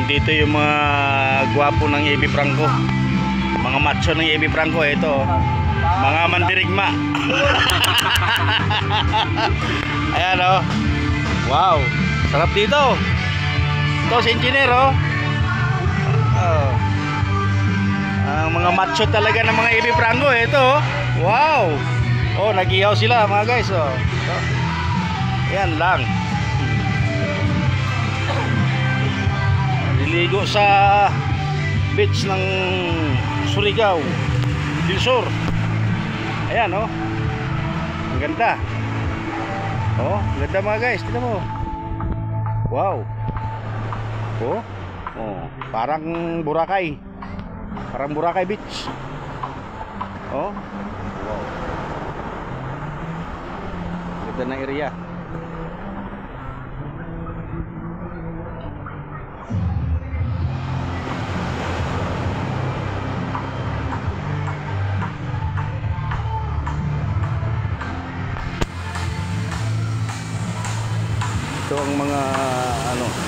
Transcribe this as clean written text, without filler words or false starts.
Nandito yung mga gwapo ng AB Franco. Mga macho ng AB Franco. Ito, mga mandirigma. Ayan o. Wow, sarap dito. Ito si engineer o. Ang mga macho talaga ng mga AB Franco. Ito o. Wow. Oh, nag-ihaw sila mga guys o. Ayan lang. Niligo sa beach ng Surigao del Sur. Ayan oh. Ang ganda. Oh, ganda mga guys, tingnan mo. Wow. Oh. Oh, parang Boracay. Parang Boracay Beach. Oh. Wow. Ganda na area. Ito ang mga ano